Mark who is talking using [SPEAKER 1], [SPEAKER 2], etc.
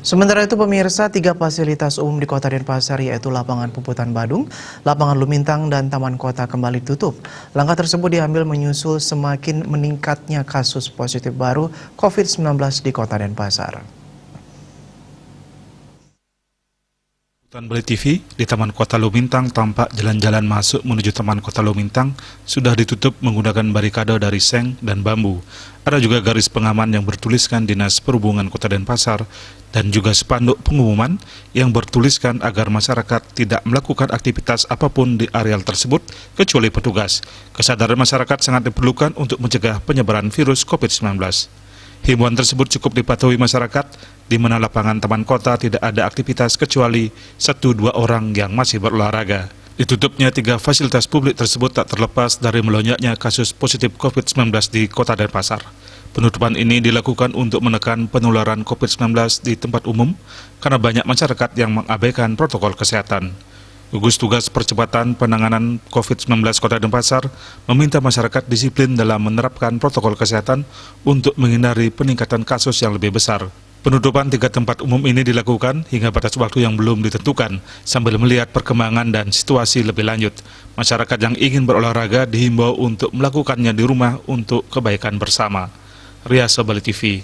[SPEAKER 1] Sementara itu pemirsa, 3 fasilitas umum di Kota Denpasar yaitu Lapangan Puputan Badung, Lapangan Lumintang, dan Taman Kota kembali tutup. Langkah tersebut diambil menyusul semakin meningkatnya kasus positif baru COVID-19 di Kota Denpasar.
[SPEAKER 2] Beli TV di Taman Kota Lumintang tampak jalan-jalan masuk menuju Taman Kota Lumintang sudah ditutup menggunakan barikade dari seng dan bambu. Ada juga garis pengaman yang bertuliskan Dinas Perhubungan Kota Denpasar dan juga spanduk pengumuman yang bertuliskan agar masyarakat tidak melakukan aktivitas apapun di areal tersebut kecuali petugas. Kesadaran masyarakat sangat diperlukan untuk mencegah penyebaran virus COVID-19. Himbauan tersebut cukup dipatuhi masyarakat, di mana lapangan Taman Kota tidak ada aktivitas kecuali 1-2 orang yang masih berolahraga. Ditutupnya 3 fasilitas publik tersebut tak terlepas dari melonjaknya kasus positif COVID-19 di Kota Denpasar. Penutupan ini dilakukan untuk menekan penularan COVID-19 di tempat umum karena banyak masyarakat yang mengabaikan protokol kesehatan. Gugus Tugas Percepatan Penanganan COVID-19 Kota Denpasar meminta masyarakat disiplin dalam menerapkan protokol kesehatan untuk menghindari peningkatan kasus yang lebih besar. Penutupan 3 tempat umum ini dilakukan hingga batas waktu yang belum ditentukan sambil melihat perkembangan dan situasi lebih lanjut. Masyarakat yang ingin berolahraga dihimbau untuk melakukannya di rumah untuk kebaikan bersama. Ria Sobali TV.